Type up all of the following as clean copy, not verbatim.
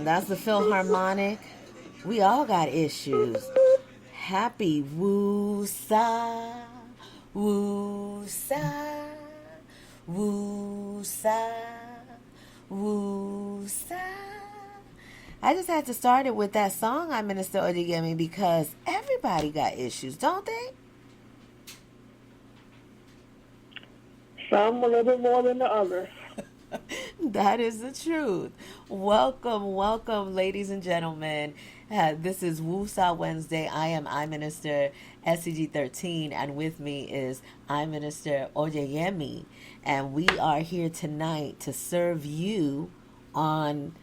That's the Philharmonic. We all got issues. Happy Woosah, Woosah, Woosah, Woosah. I just had to start it with that song I Minister Odiyemi because everybody got issues, don't they? Some a little bit more than the others. That is the truth. Welcome, welcome, ladies and gentlemen. This is Woosah Wednesday. I am I Minister SCG 13, and with me is I Minister Oyeyemi. And we are here tonight to serve you on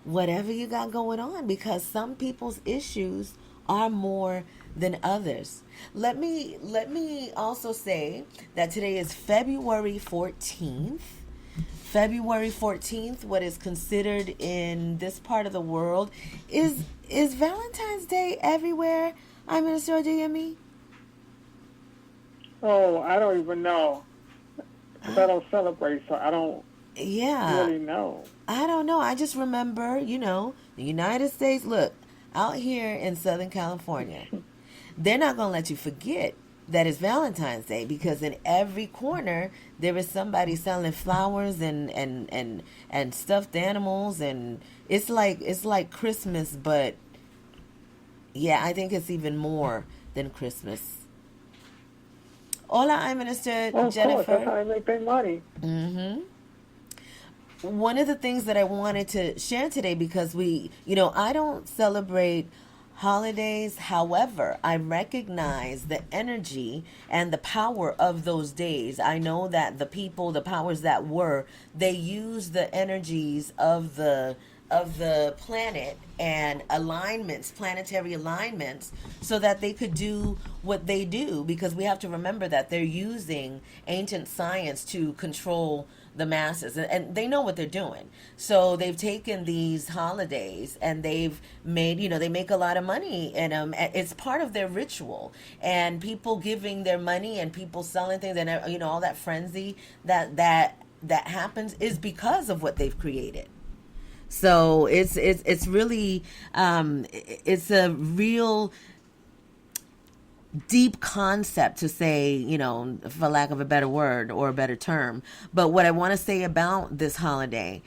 whatever you got going on because some people's issues are more than others. Let me also say that today is February 14th. February 14th, what is considered in this part of the world is Valentine's Day everywhere. I'm Minister Oyeyemi. Oh, I don't even know. 'Cause I don't celebrate, so I don't really know. I don't know. I just remember, the United States, look, out here in Southern California, they're not going to let you forget that it's Valentine's Day because in every corner there is somebody selling flowers and stuffed animals, and it's like Christmas, but yeah, I think it's even more than Christmas. Hola, I'm Minister Jennifer. Of course, that's how they make their money. One of the things that I wanted to share today, because I don't celebrate holidays. However, I recognize the energy and the power of those days. I know that the powers that were, they use the energies of the planet and planetary alignments, so that they could do what they do, because we have to remember that they're using ancient science to control the masses, and they know what they're doing. So they've taken these holidays and they've made, they make a lot of money in them. It's part of their ritual, and people giving their money and people selling things, and all that frenzy that happens is because of what they've created. So it's really it's a real deep concept to say, for lack of a better word or a better term. But what I want to say about this holiday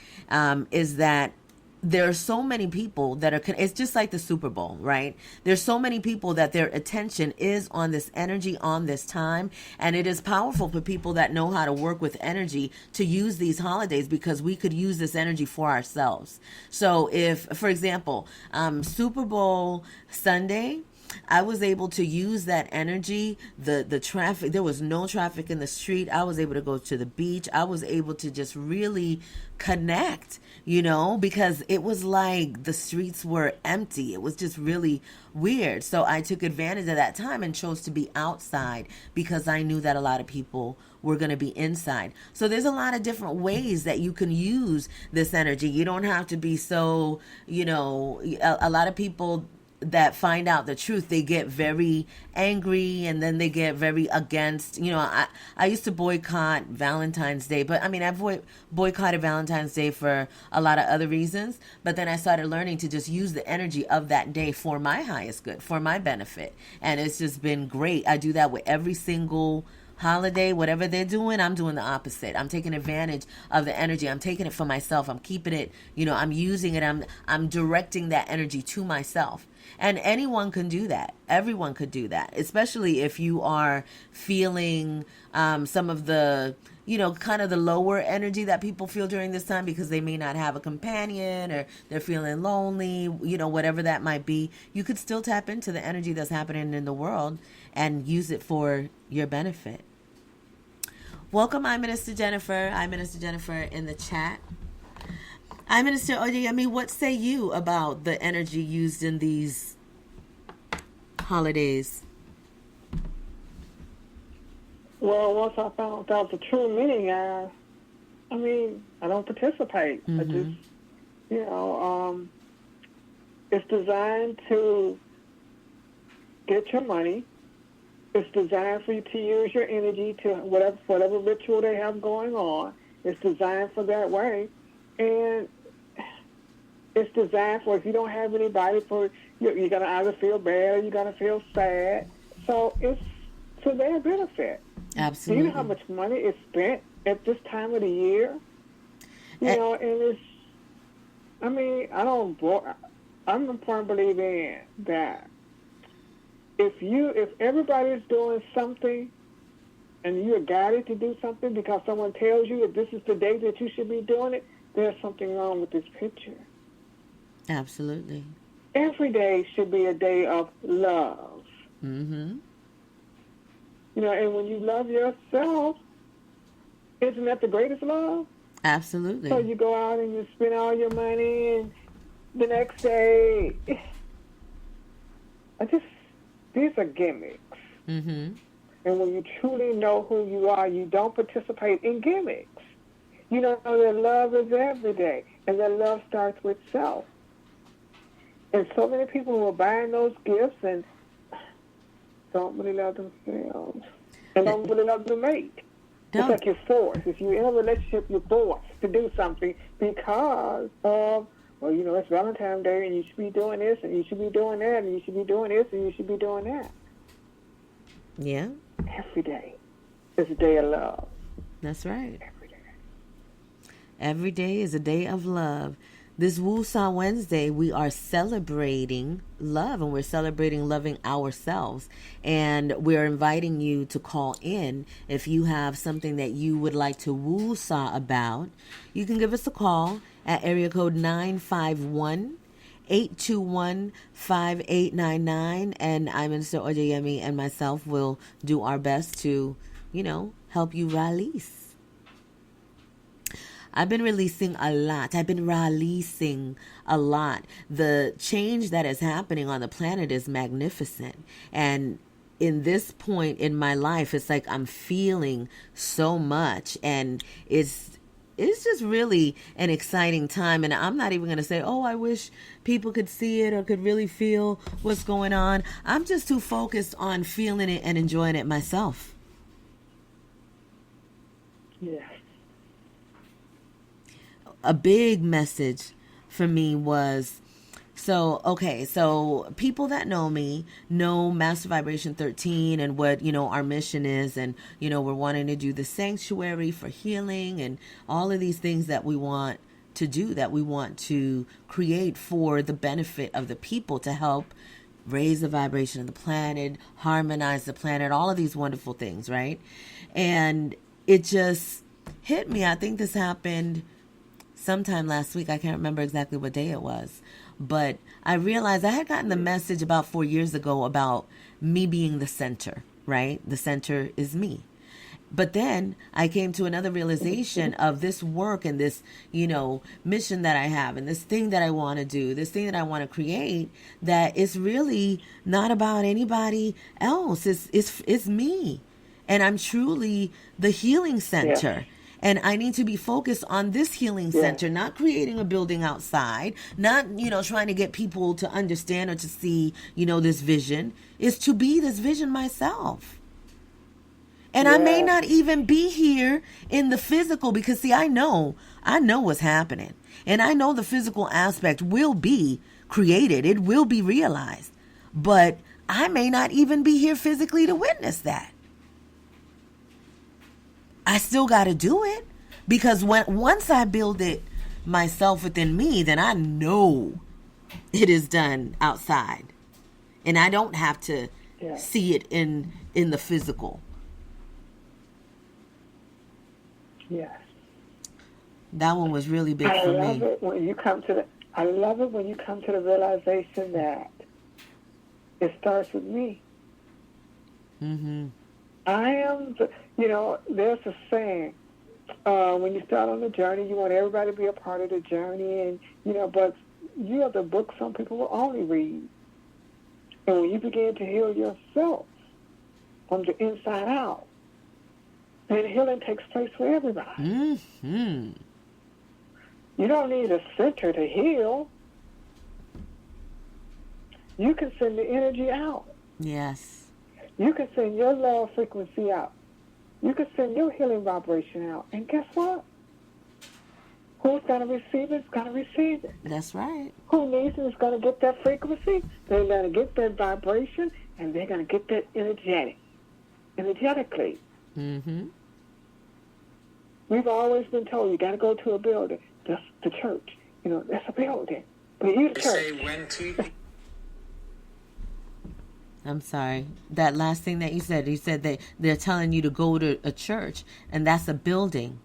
is that there are so many people that it's just like the Super Bowl, right? There's so many people that their attention is on this energy, on this time. And it is powerful for people that know how to work with energy to use these holidays, because we could use this energy for ourselves. So if, for example, Super Bowl Sunday, I was able to use that energy. The traffic, there was no traffic in the street. I was able to go to the beach. I was able to just really connect, because it was like the streets were empty. It was just really weird. So I took advantage of that time and chose to be outside, because I knew that a lot of people were going to be inside. So there's a lot of different ways that you can use this energy. You don't have to be so, a lot of people that find out the truth, they get very angry, and then they get very against, I used to boycott Valentine's Day, but I boycotted Valentine's Day for a lot of other reasons. But then I started learning to just use the energy of that day for my highest good, for my benefit. And it's just been great. I do that with every single holiday. Whatever they're doing, I'm doing the opposite. I'm taking advantage of the energy. I'm taking it for myself. I'm keeping it, I'm using it. I'm directing that energy to myself. And anyone can do that. Everyone could do that, especially if you are feeling some of the, kind of the lower energy that people feel during this time, because they may not have a companion, or they're feeling lonely, whatever that might be. You could still tap into the energy that's happening in the world and use it for your benefit. Welcome, I'm Minister Jennifer. I'm Minister Jennifer in the chat. I'm Minister Oyeyemi. What say you about the energy used in these holidays? Well, once I found out the true meaning, I don't participate. I just, It's designed to get your money. It's designed for you to use your energy to whatever ritual they have going on. It's designed for that way, and it's designed for if you don't have anybody, for you're gonna either feel bad or you're gonna feel sad. So it's to their benefit. Absolutely. Do you know how much money is spent at this time of the year? You know, and it's. I mean, I'm a firm believer in that. If everybody's doing something and you're guided to do something because someone tells you that this is the day that you should be doing it, there's something wrong with this picture. Absolutely. Every day should be a day of love. Mm-hmm. You know, and when you love yourself, isn't that the greatest love? Absolutely. So you go out and you spend all your money, and the next day, these are gimmicks. Mm-hmm. And when you truly know who you are, you don't participate in gimmicks. You know that love is every day, and that love starts with self. And so many people who are buying those gifts and don't really love themselves and don't really love the mate. It's like you're forced. If you're in a relationship, you're forced to do something because of, well, you know, it's Valentine's Day and you should be doing this and you should be doing that and you should be doing this and you should be doing that. Yeah. Every day is a day of love. That's right. Every day. Every day is a day of love. This Woosah Wednesday, we are celebrating love, and we're celebrating loving ourselves. And we're inviting you to call in if you have something that you would like to Woosah about. You can give us a call at area code 951-821-5899. And I'm Mr. Ojayemi and myself will do our best to, help you release. I've been releasing a lot. The change that is happening on the planet is magnificent. And in this point in my life, it's like I'm feeling so much. And it's just really an exciting time. And I'm not even going to say, oh, I wish people could see it or could really feel what's going on. I'm just too focused on feeling it and enjoying it myself. Yeah. A big message for me was, so people that know me know Master Vibration 13 and what, our mission is. And, we're wanting to do the sanctuary for healing and all of these things that we want to do, that we want to create for the benefit of the people, to help raise the vibration of the planet, harmonize the planet, all of these wonderful things, right? And it just hit me. I think this happened sometime last week. I can't remember exactly what day it was, but I realized I had gotten the message about 4 years ago about me being the center, right? The center is me. But then I came to another realization of this work and this, mission that I have and this thing that I want to do, this thing that I want to create, that it's really not about anybody else. It's me. And I'm truly the healing center. Yeah. And I need to be focused on this healing center, not creating a building outside, not, trying to get people to understand or to see, this vision. Is to be this vision myself. And I may not even be here in the physical because, see, I know what's happening. And I know the physical aspect will be created. It will be realized. But I may not even be here physically to witness that. I still got to do it, because once I build it myself within me, then I know it is done outside, and I don't have to see it in the physical. Yes. That one was really big for me. I love it when you come to the realization that it starts with me. Mm-hmm. I am, there's a saying, when you start on the journey, you want everybody to be a part of the journey, and, but you have the book some people will only read. And when you begin to heal yourself from the inside out, then healing takes place for everybody. Mm-hmm. You don't need a center to heal. You can send the energy out. Yes. You can send your love frequency out. You can send your healing vibration out. And guess what? Who's going to receive it is going to receive it. That's right. Who needs it is going to get that frequency. They're going to get that vibration, and they're going to get that energetically. Mm-hmm. We've always been told you got to go to a building. That's the church. That's a building. But you the church. I'm sorry. That last thing that you said that they're telling you to go to a church, and that's a building.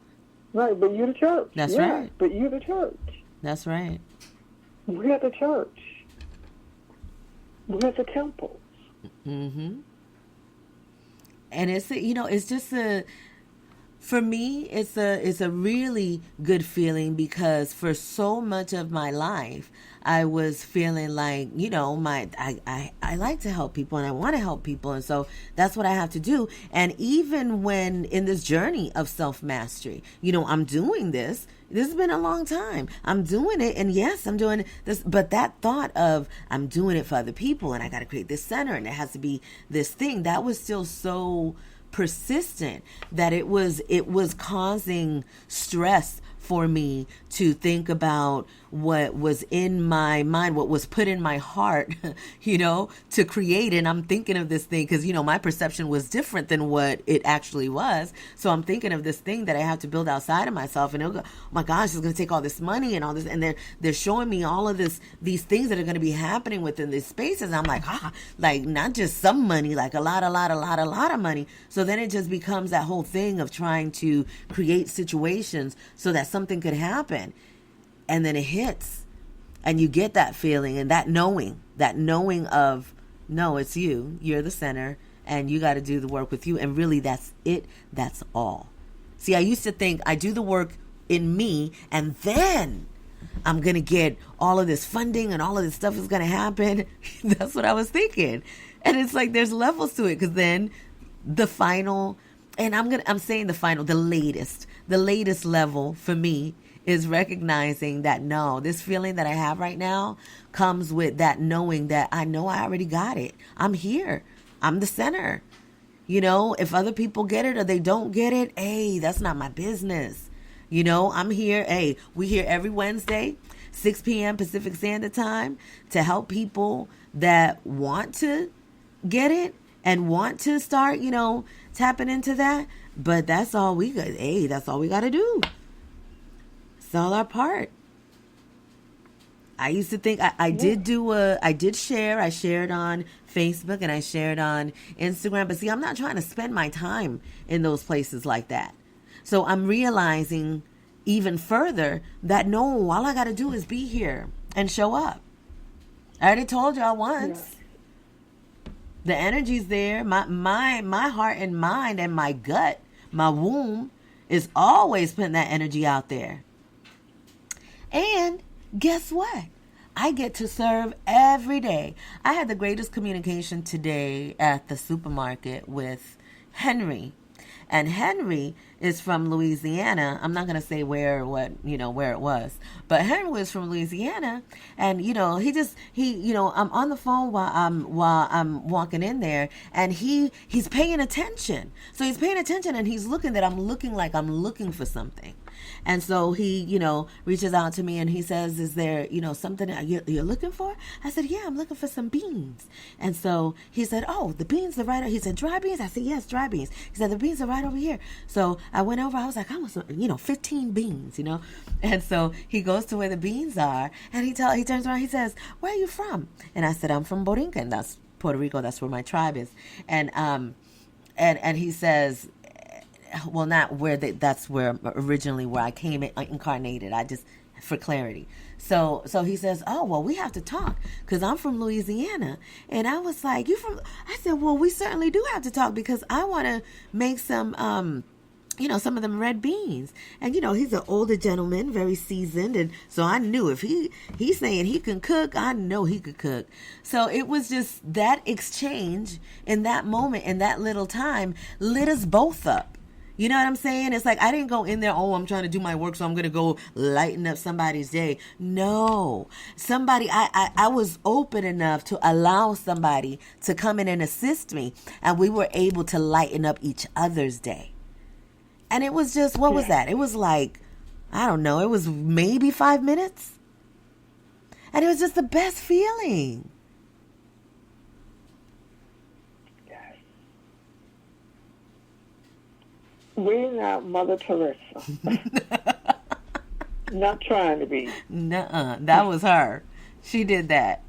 Right, but you the church. That's right. But you the church. That's right. We're the church. We're the temples. Mm-hmm. And it's just for me, it's a really good feeling, because for so much of my life, I was feeling like, I like to help people and I want to help people. And so that's what I have to do. And even when in this journey of self-mastery, I'm doing this. This has been a long time. I'm doing it. And yes, I'm doing this. But that thought of I'm doing it for other people and I got to create this center and it has to be this thing, that was still so persistent that it was causing stress for me to think about what was in my mind, what was put in my heart, to create. And I'm thinking of this thing because, my perception was different than what it actually was. So I'm thinking of this thing that I have to build outside of myself. And it'll go, oh my gosh, it's going to take all this money and all this. And they're showing me all of these things that are going to be happening within these spaces. I'm like, like not just some money, like a lot of money. So then it just becomes that whole thing of trying to create situations so that something could happen. And then it hits and you get that feeling and that knowing of, no, it's you're the center and you got to do the work with you. And really that's it. That's all. See, I used to think I do the work in me and then I'm going to get all of this funding and all of this stuff is going to happen. That's what I was thinking. And it's like, there's levels to it, because then the final, and the latest level for me is recognizing that no, this feeling that I have right now comes with that knowing that I know I already got it. I'm here. I'm the center. If other people get it or they don't get it, hey, that's not my business. I'm here. Hey, we here every Wednesday, 6 p.m. Pacific Standard Time to help people that want to get it and want to start, tapping into that. But that's all we got. Hey, that's all we got to do. It's all our part. I used to think I shared on Facebook and I shared on Instagram. But see, I'm not trying to spend my time in those places like that. So I'm realizing even further that no, all I got to do is be here and show up. I already told y'all once. Yeah. The energy's there. My heart and mind and my gut, my womb is always putting that energy out there. And guess what? I get to serve every day. I had the greatest communication today at the supermarket with Henry. And Henry is from Louisiana. I'm not going to say where it was. But Henry was from Louisiana. And, I'm on the phone while I'm walking in there. And he's paying attention. So he's paying attention and he's looking that I'm looking like I'm looking for something. And so he, reaches out to me and he says, is there, something you're looking for? I said, yeah, I'm looking for some beans. And so he said, oh, the beans are right. He said, dry beans? I said, yes, dry beans. He said, the beans are right over here. So I went over, I was like, I want some, 15 beans, And so he goes to where the beans are and he turns around, he says, where are you from? And I said, I'm from Borinquen, and that's Puerto Rico. That's where my tribe is. And he says, well, not where that's where originally where I came incarnated. I just, for clarity. So he says, oh, well, we have to talk because I'm from Louisiana. And I was like, I said, well, we certainly do have to talk because I want to make some, some of them red beans. And, he's an older gentleman, very seasoned. And so I knew if he's saying he can cook, I know he could cook. So it was just that exchange in that moment, in that little time, lit us both up. You know what I'm saying? It's like I didn't go in there, oh, I'm trying to do my work, so I'm going to go lighten up somebody's day. No. I was open enough to allow somebody to come in and assist me. And we were able to lighten up each other's day. And it was just, what was Yes. that? It was like, I don't know, it was maybe 5 minutes. And it was just the best feeling. Yes. We're not Mother Teresa. Not trying to be. Nuh-uh. That was her. She did that.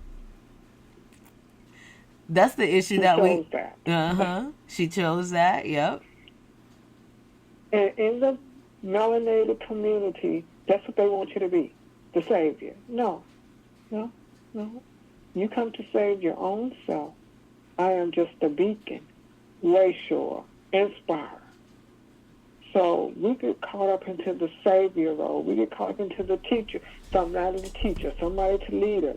That's the issue She that chose that. She chose that. Yep. And in the melanated community, that's what they want you to be, the savior. No, no, no. You come to save your own self. I am just a beacon, racial, inspire. So we get caught up into the savior role. We get caught up into the teacher. Somebody to teach us, somebody to lead us.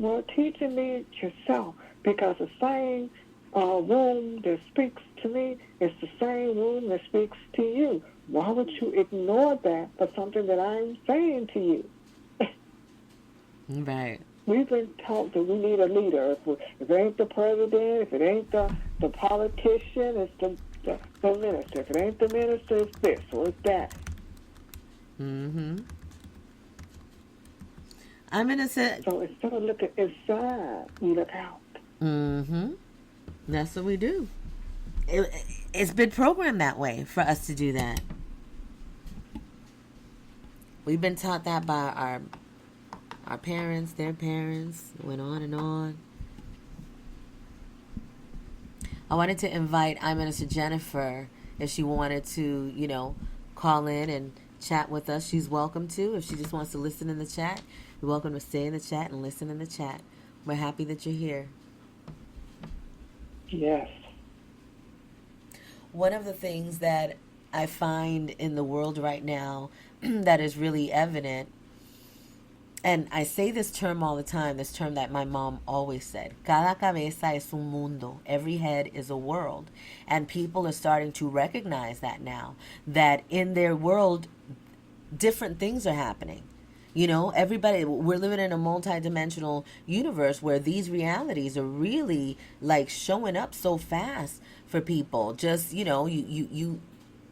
Well, teach and lead yourself, because the same room that speaks to me is the same room that speaks to you. Why would you ignore that for something that I'm saying to you? Right. We've been taught that we need a leader. If it ain't the president, if it ain't the politician, it's the minister. If it ain't the minister, it's this or it's that. Mm-hmm. I'm innocent. So instead of looking inside, we look out. Mm-hmm. That's what we do. It's been programmed that way for us to do that. We've been taught that by our parents, their parents, went on and on. I wanted to invite Minister Jennifer if she wanted to, call in and chat with us. She's welcome to. If she just wants to listen in the chat, you're welcome to stay in the chat and listen in the chat. We're happy that you're here. Yes. One of the things that I find in the world right now that is really evident, and I say this term all the time, this term that my mom always said, cada cabeza es un mundo. Every head is a world. And people are starting to recognize that now, that in their world, different things are happening. Everybody, we're living in a multidimensional universe where these realities are really like showing up so fast for people. Just, you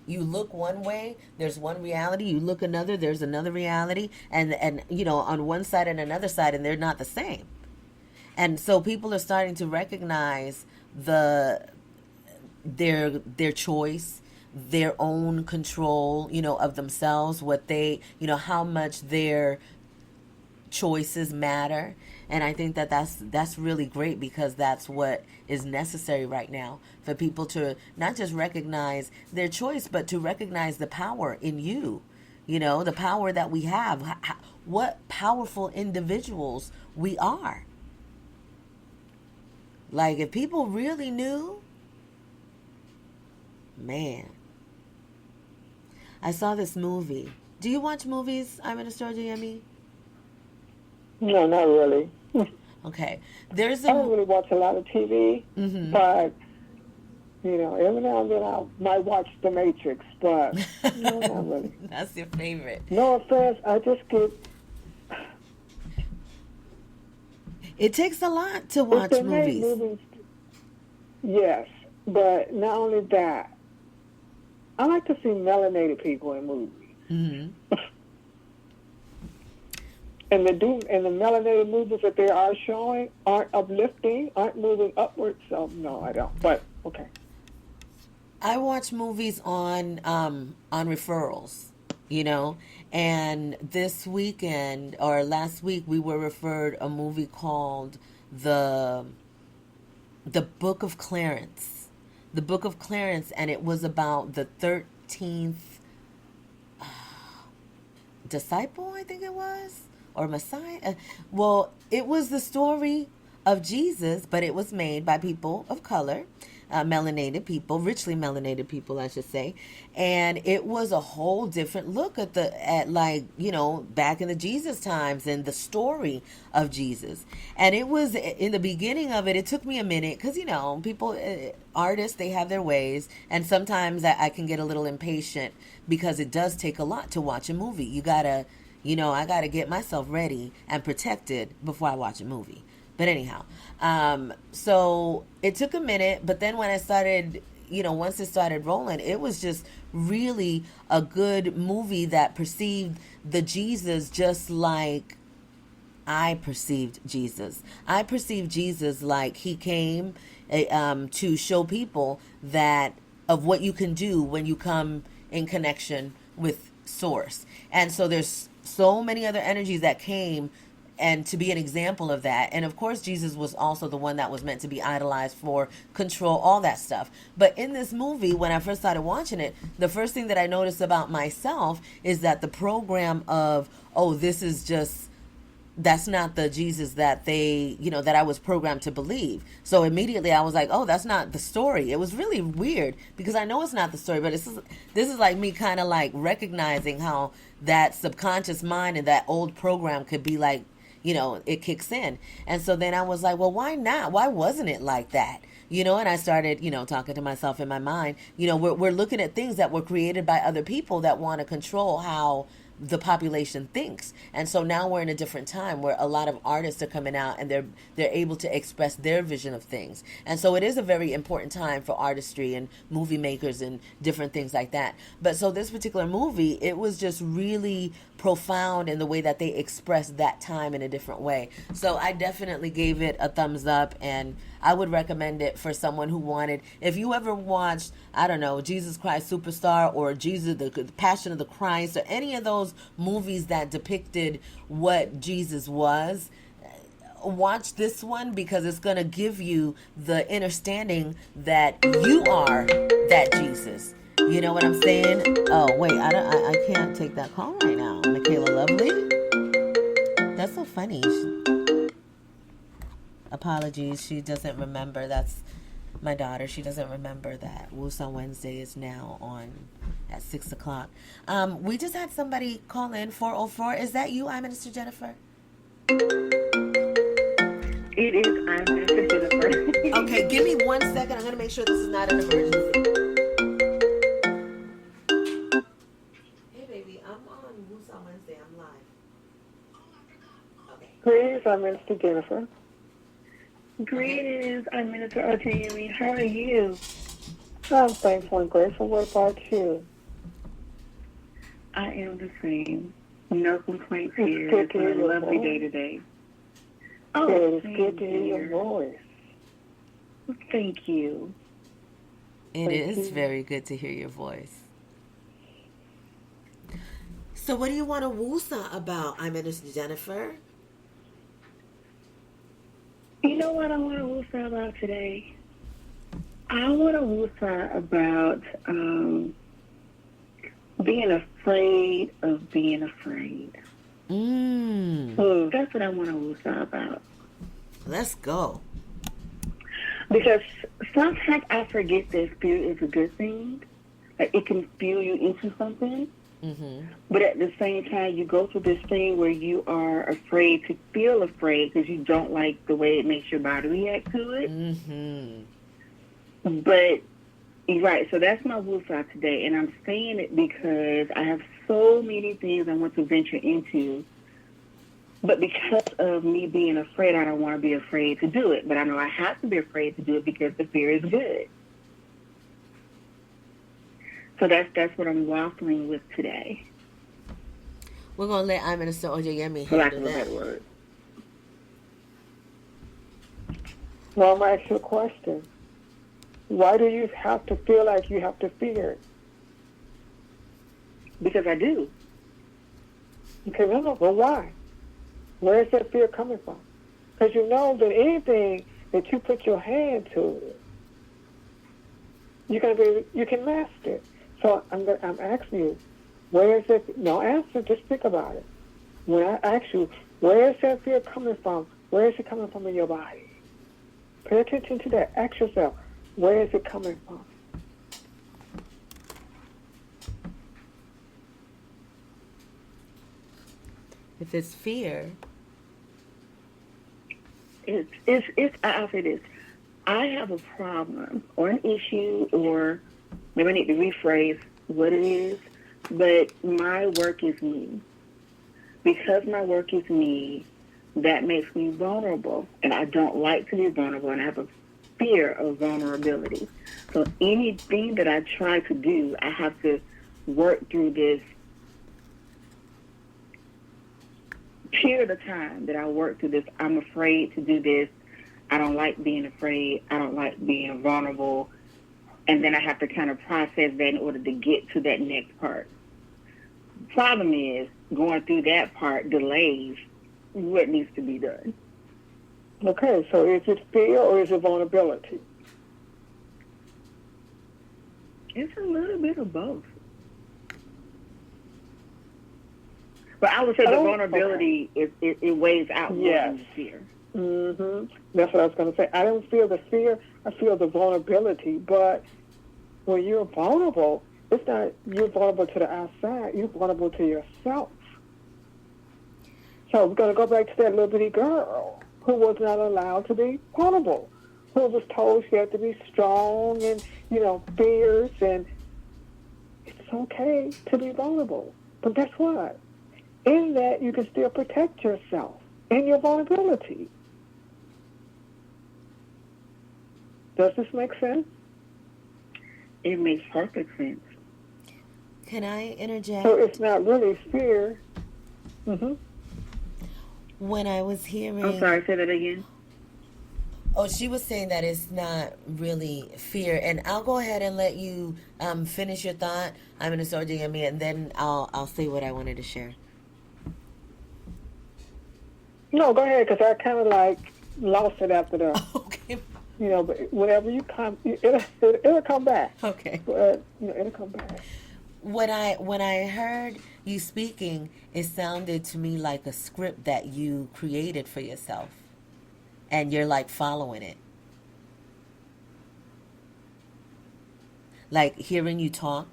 look one way, there's one reality. You look another, there's another reality. And on one side and another side, and they're not the same. And so people are starting to recognize their choice, their own control, of themselves, what they, how much their choices matter. And I think that's really great, because that's what is necessary right now, for people to not just recognize their choice, but to recognize the power in you, the power that we have, what powerful individuals we are. Like, if people really knew, man. I saw this movie. Do you watch movies, Minister Yemi? No, not really. Okay. There's I don't really watch a lot of TV, but, every now and then I might watch The Matrix, but no, not really. That's your favorite. No offense, I just get... It takes a lot to watch movies. Yes, but not only that, I like to see melanated people in movies. Mm-hmm. And the melanated movies that they are showing aren't uplifting, aren't moving upwards. So no, I don't. But okay. I watch movies on referrals, and this weekend or last week we were referred a movie called the Book of Clarence. The Book of Clarence, and it was about the 13th disciple, I think it was, or Messiah. Well, it was the story of Jesus, but it was made by people of color. melanated people, richly melanated people, I should say. And it was a whole different look at like, back in the Jesus times and the story of Jesus. And it was in the beginning of it, it took me a minute because, people, artists, they have their ways. And sometimes I can get a little impatient because it does take a lot to watch a movie. You gotta, I gotta get myself ready and protected before I watch a movie. But anyhow, so it took a minute, but then when I started, once it started rolling, it was just really a good movie that perceived the Jesus just like I perceived Jesus. I perceived Jesus like he came to show people that of what you can do when you come in connection with Source. And so there's so many other energies that came and to be an example of that. And of course, Jesus was also the one that was meant to be idolized for control, all that stuff. But in this movie, when I first started watching it, the first thing that I noticed about myself is that the program of, oh, this is just, that's not the Jesus that they, that I was programmed to believe. So immediately I was like, oh, that's not the story. It was really weird because I know it's not the story, but this is like me kind of like recognizing how that subconscious mind and that old program could be like, it kicks in. And so then I was like, well, why not? Why wasn't it like that? And I started, talking to myself in my mind, we're looking at things that were created by other people that want to control how the population thinks. And so now we're in a different time where a lot of artists are coming out and they're able to express their vision of things. And so it is a very important time for artistry and movie makers and different things like that. But so this particular movie, it was just really profound in the way that they expressed that time in a different way. So I definitely gave it a thumbs up, and I would recommend it for someone who wanted, if you ever watched, I don't know, Jesus Christ Superstar or Jesus, the Passion of the Christ, or any of those movies that depicted what Jesus was, watch this one because it's going to give you the understanding that you are that Jesus. You know what I'm saying? Oh, wait, I can't take that call right now. Michaela Lovely? That's so funny. Apologies, she doesn't remember. That's my daughter. She doesn't remember that Woosah Wednesday is now on at 6 o'clock. We just had somebody call in, 404. Is that you, I Minister Jennifer? It is. I'm Minister Jennifer. Okay, give me 1 second. I'm going to make sure this is not an emergency. Hey, baby, I'm on Woosah Wednesday. I'm live. Okay. Greetings, I'm Minister Jennifer. Greetings. I'm Minister Ojayemi. How are you? I'm thankful and grateful. What about you? I am the same. No complaints It's here. good It's to hear a your lovely voice. day today. It's thank good to hear you. your voice. Thank you. It Thank is you. very good to hear your voice. So what do you want to woosah about, I Minister Jennifer? You know what I want to woosah about today? I want to woosah about being afraid of being afraid. That's what I want to woosah about. Let's go. Because sometimes I forget that fear is a good thing. Like it can fuel you into something. Mm-hmm. But at the same time, you go through this thing where you are afraid to feel afraid because you don't like the way it makes your body react to it. Mm-hmm. But, you're right, so that's my woosah today. And I'm saying it because I have so many things I want to venture into. But because of me being afraid, I don't want to be afraid to do it. But I know I have to be afraid to do it because the fear is good. So that's what I'm waffling with today. We're going to let I Minister Ojayemi For lack of handle a better that. word. Well, I'm going to ask you a question. Why do you have to feel like you have to fear it? Because I do. Okay, no, but why? Where is that fear coming from? Because you know that anything that you put your hand to, you can master it. So I'm asking you, where is it? No answer, just think about it. When I ask you, where is that fear coming from? Where is it coming from in your body? Pay attention to that. Ask yourself, Where is it coming from? If it's fear, I'll say this. I have a problem or an issue, or maybe I need to rephrase what it is, but my work is me. Because my work is me, that makes me vulnerable, and I don't like to be vulnerable, and I have a fear of vulnerability. So anything that I try to do, I have to work through this period of time that I work through this. I'm afraid to do this. I don't like being afraid. I don't like being vulnerable. And then I have to kind of process that in order to get to that next part. Problem is, going through that part delays what needs to be done. Okay, so is it fear or is it vulnerability? It's a little bit of both. But I would say the vulnerability, it weighs out more than the fear. Mm-hmm. That's what I was going to say. I don't feel the fear. I feel the vulnerability. But when you're vulnerable, it's not you're vulnerable to the outside. You're vulnerable to yourself. So we're going to go back to that little bitty girl who was not allowed to be vulnerable, who was told she had to be strong and, fierce, and it's okay to be vulnerable. But guess what? In that, you can still protect yourself and your vulnerability. Does this make sense? It makes perfect sense. can I interject? So it's not really fear. Mm-hmm. When I was hearing, I'm sorry, say that again. oh, she was saying that it's not really fear, and I'll go ahead and let you finish your thought. I'm gonna start doing me, and then I'll say what I wanted to share. No, go ahead, because I kind of lost it after the, Okay. but whenever you come, it'll come back. Okay. But, it'll come back. When I heard you speaking, it sounded to me like a script that you created for yourself, and you're like following it. Like hearing you talk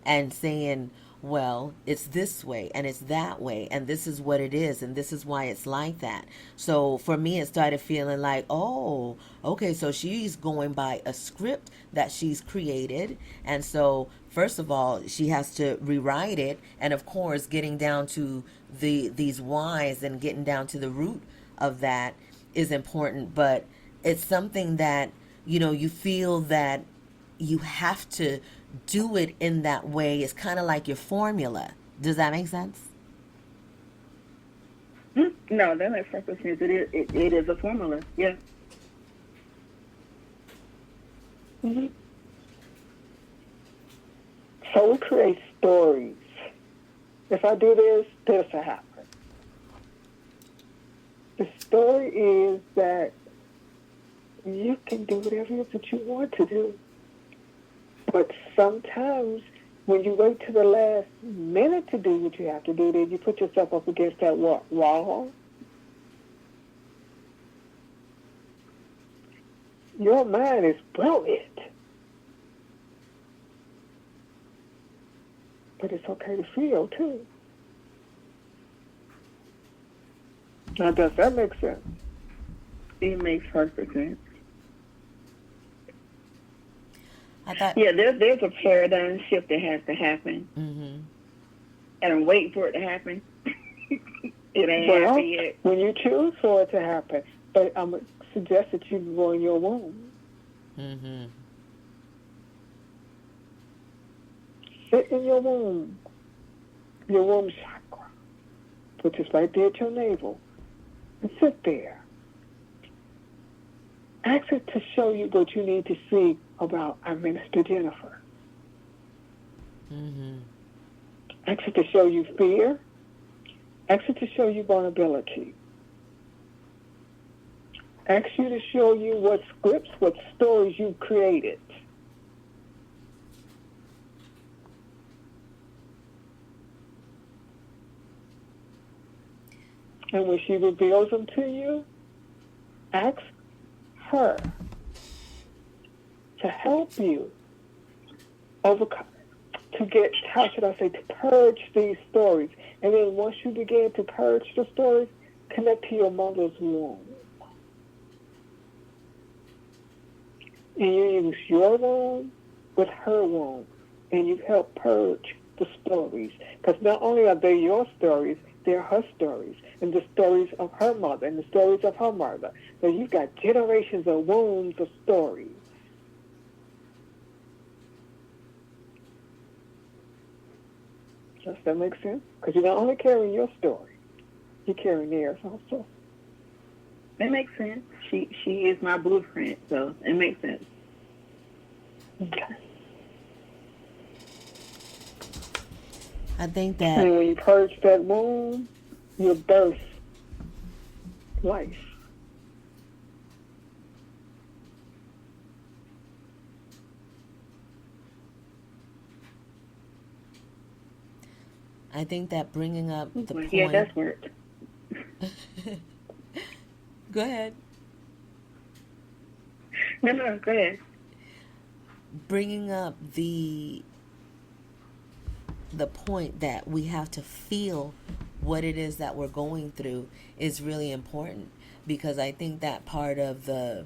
and saying, well, it's this way and it's that way and this is what it is and this is why it's like that. So for me, it started feeling like, oh, okay, so she's going by a script that she's created. And so first of all, she has to rewrite it. And of course, getting down to these whys and getting down to the root of that is important. But it's something that, you feel that you have to do it in that way. It's kind of like your formula. Does that make sense? No, that makes perfect sense. It is a formula. Yeah. Mm-hmm. So we create stories. If I do this, this will happen. The story is that you can do whatever it is that you want to do. But sometimes when you wait to the last minute to do what you have to do, then you put yourself up against that wall. Your mind is brilliant. But it's okay to feel, too. Now, does that make sense? It makes perfect sense. I thought, yeah, there's a paradigm shift that has to happen, and I'm waiting for it to happen. It ain't happened yet. When you choose for it to happen, but I'm going to suggest that you go in your womb. Sit in your womb chakra, which is right there at your navel, and sit there. Ask it to show you what you need to see about our Minister Jennifer. Ask it to show you fear. Ask it to show you vulnerability. Ask you to show you what scripts, what stories you've created. And when she reveals them to you, ask her to help you overcome, to get, how should I say, to purge these stories. And then once you begin to purge the stories, connect to your mother's womb. And you use your womb with her womb, and you help purge the stories. Because not only are they your stories, they're her stories, and the stories of her mother, and the stories of her mother. So you've got generations of wombs of stories. Does that make sense? Because you're not only carrying your story, you're carrying theirs also. That makes sense. She is my blueprint, so it makes sense. Okay. I think that And when you purge that womb, you birth life. bringing up the point. Yeah, that's worked. Go ahead. No, go ahead. Bringing up the point that we have to feel what it is that we're going through is really important, because I think that part of the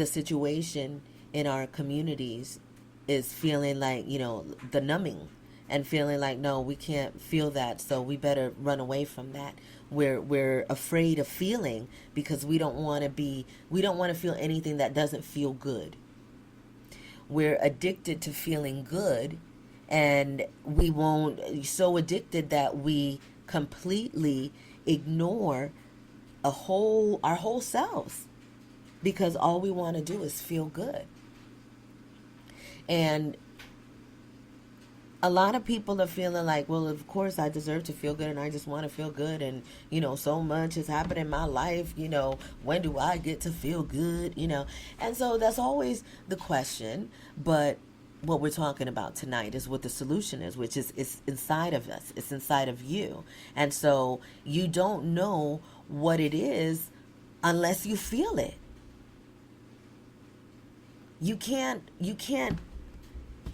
situation in our communities is feeling like, the numbing, and feeling like, no, we can't feel that, so we better run away from that. We're afraid of feeling because we don't want to feel anything that doesn't feel good. We're addicted to feeling good, and we won't, so addicted that we completely ignore our whole selves, because all we want to do is feel good. And a lot of people are feeling like, well, of course I deserve to feel good, and I just want to feel good, and so much has happened in my life, when do I get to feel good, and so that's always the question. But what we're talking about tonight is what the solution is, which is it's inside of us, it's inside of you. And so you don't know what it is unless you feel it. You can't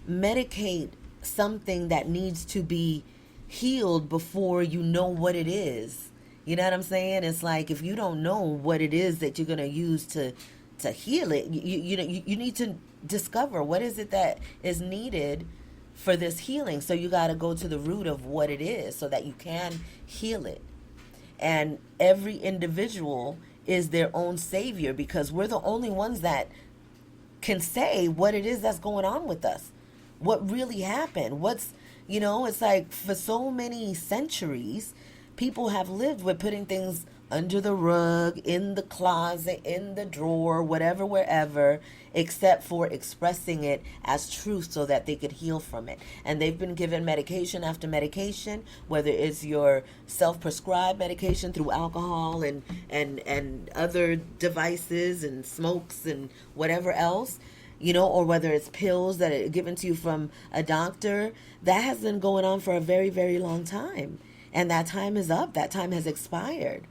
medicate something that needs to be healed before you know what it is. You know what I'm saying? It's like, if you don't know what it is that you're going to use to heal it, you need to discover what is it that is needed for this healing. So you got to go to the root of what it is so that you can heal it. And every individual is their own savior, because we're the only ones that can say what it is that's going on with us. What really happened? It's like, for so many centuries, people have lived with putting things under the rug, in the closet, in the drawer, whatever, wherever, except for expressing it as truth so that they could heal from it. And they've been given medication after medication, whether it's your self-prescribed medication through alcohol and other devices and smokes and whatever else, or whether it's pills that are given to you from a doctor. That has been going on for a very, very long time. And that time is up. That time has expired.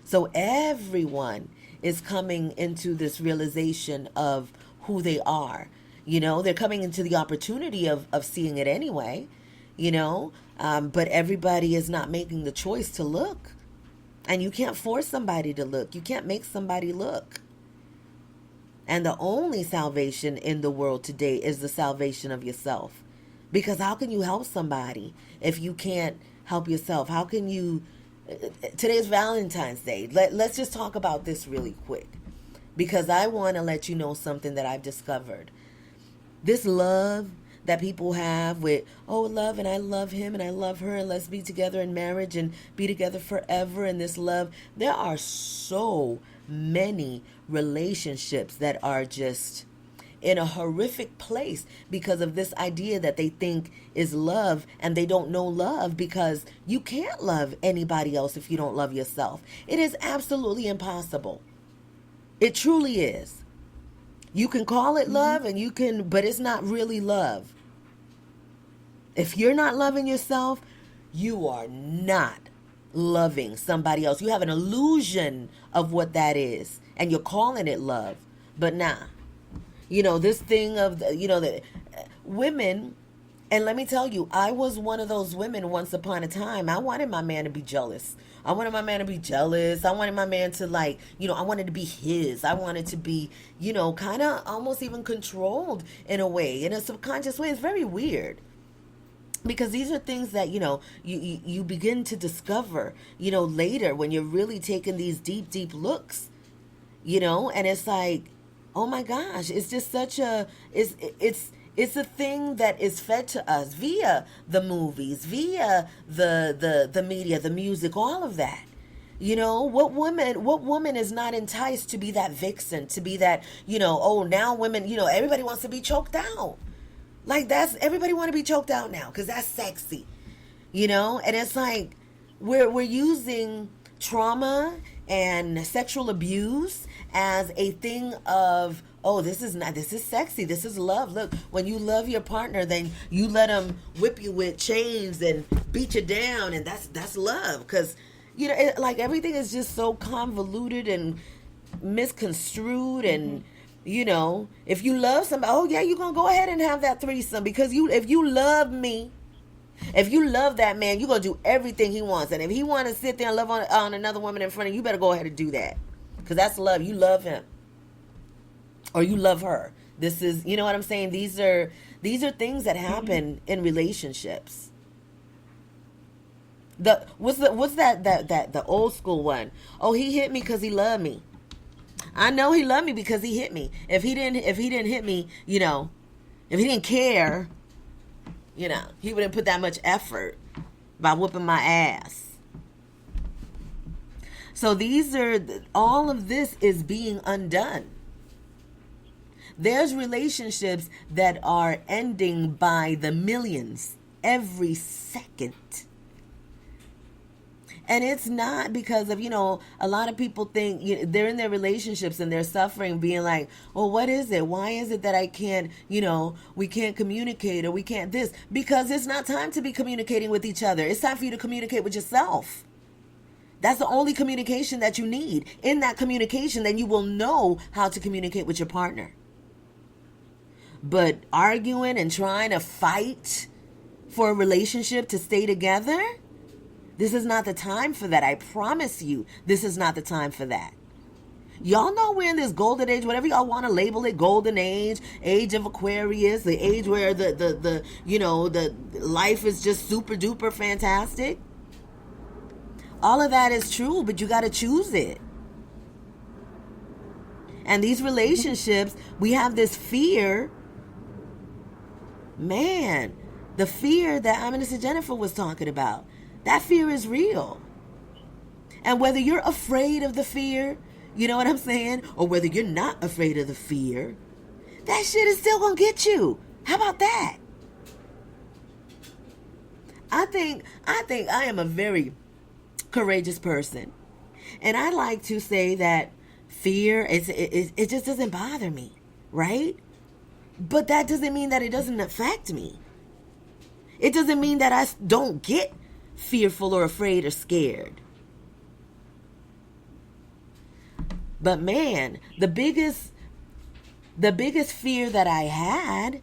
So everyone is coming into this realization of who they are. They're coming into the opportunity of seeing it anyway, but everybody is not making the choice to look. And you can't force somebody to look. You can't make somebody look. And the only salvation in the world today is the salvation of yourself. Because how can you help somebody if you can't help yourself? How can you... Today's Valentine's Day. Let's just talk about this really quick, because I want to let you know something that I've discovered. This love that people have with, oh, love, and I love him and I love her, and let's be together in marriage and be together forever, and this love. There are so many relationships that are just in a horrific place because of this idea that they think is love, and they don't know love, because you can't love anybody else if you don't love yourself. It is absolutely impossible. It truly is. You can call it love, and but it's not really love. If you're not loving yourself, you are not loving somebody else. You have an illusion of what that is, and you're calling it love. But nah. this thing of the women. And let me tell you, I was one of those women once upon a time. I wanted my man to be jealous. I wanted my man to be jealous. I wanted my man to, like, I wanted to be his. I wanted to be, kind of almost even controlled in a way, in a subconscious way. It's very weird. Because these are things that, you begin to discover, later when you're really taking these deep, deep looks, and it's like, oh my gosh, it's just such it's a thing that is fed to us via the movies, via the media, the music, all of that. What woman is not enticed to be that vixen, to be that, oh, now women, everybody wants to be choked out. Like, that's, everybody want to be choked out now because that's sexy. And it's like we're using trauma and sexual abuse as a thing of, oh, this is sexy, this is love. Look, when you love your partner, then you let them whip you with chains and beat you down, and that's love. Because like, everything is just so convoluted and misconstrued. And if you love somebody, oh yeah, you're gonna go ahead and have that threesome, because if you love me, if you love that man, you're going to do everything he wants. And if he want to sit there and love on another woman in front of you, you better go ahead and do that. Because that's love. You love him. Or you love her. This is, you know what I'm saying? These are things that happen in relationships. What's that the old school one? Oh, he hit me because he loved me. I know he loved me because he hit me. If he didn't hit me, if he didn't care, he wouldn't put that much effort by whooping my ass. So all of this is being undone. There's relationships that are ending by the millions every second. And it's not because of, a lot of people think they're in their relationships and they're suffering, being like, well, what is it? Why is it that I can't, we can't communicate, or we can't this? Because it's not time to be communicating with each other. It's time for you to communicate with yourself. That's the only communication that you need. In that communication, then you will know how to communicate with your partner. But arguing and trying to fight for a relationship to stay together, this is not the time for that. I promise you, this is not the time for that. Y'all know we're in this golden age, whatever y'all want to label it, golden age, age of Aquarius, the age where the life is just super duper fantastic. All of that is true, but you got to choose it. And these relationships, we have this fear. Man, the fear that Minister Jennifer was talking about. That fear is real. And whether you're afraid of the fear, you know what I'm saying? Or whether you're not afraid of the fear, that shit is still going to get you. How about that? I think I am a very courageous person. And I like to say that fear, it just doesn't bother me, right? But that doesn't mean that it doesn't affect me. It doesn't mean that I don't get fearful or afraid or scared. But man, the biggest fear that I had,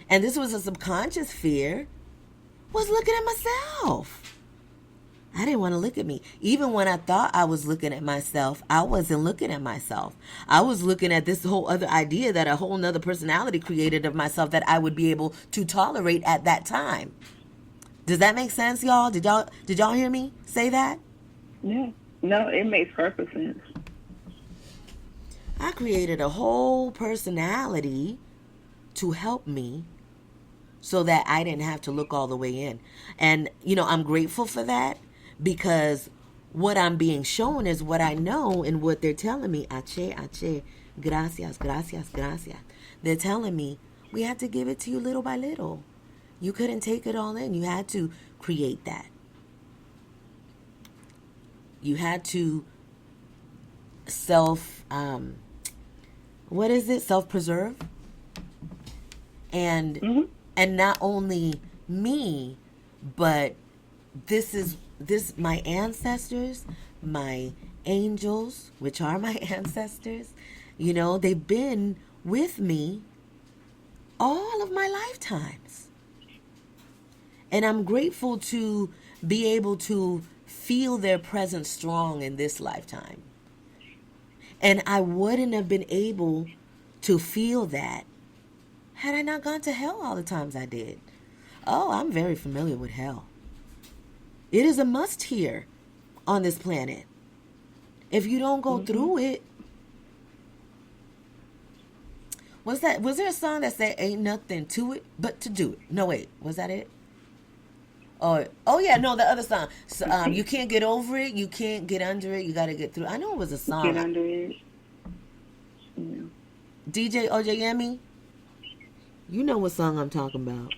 and this was a subconscious fear, was looking at myself. I didn't want to look at me. Even when I thought I was looking at myself, I wasn't looking at myself. I was looking at this whole other idea that a whole nother personality created of myself that I would be able to tolerate at that time. Does that make sense, y'all? Did y'all hear me say that? Yeah. No, it makes perfect sense. I created a whole personality to help me so that I didn't have to look all the way in. And, I'm grateful for that, because what I'm being shown is what I know and what they're telling me. Ache, gracias, gracias, gracias. They're telling me, we had to give it to you little by little. You couldn't take it all in. You had to create that. You had to self-preserve. And not only me, but this my ancestors, my angels, which are my ancestors, they've been with me all of my lifetimes. And I'm grateful to be able to feel their presence strong in this lifetime. And I wouldn't have been able to feel that had I not gone to hell all the times I did. Oh, I'm very familiar with hell. It is a must here on this planet. If you don't go through it, was there a song that said ain't nothing to it but to do it? No, wait, was that it? Oh yeah, no, the other song. So, you can't get over it, you can't get under it, you got to get through. I know it was a Get song. under it. Yeah. DJ OJ Yemi, you know what song I'm talking about.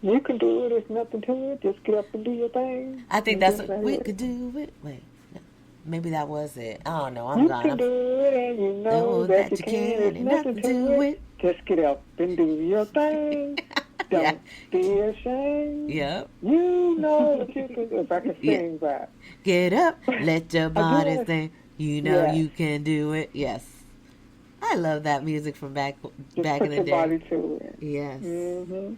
You can do it. There's nothing to it. Just get up and do your thing. I think And that's just what say we it. could do it. Wait, no, maybe that was it. I don't know. I'm You gone. can do it, and you know that you can. There's and nothing nothing to it. Just get up and do your thing. Yeah. Don't be ashamed. Yep. You know that you can do it. If I can Yeah. sing that. Get up, let your body Again, think. You know yes. you can do it. Yes. I love that music from back Just in put the your day. body to it. Yes. hmm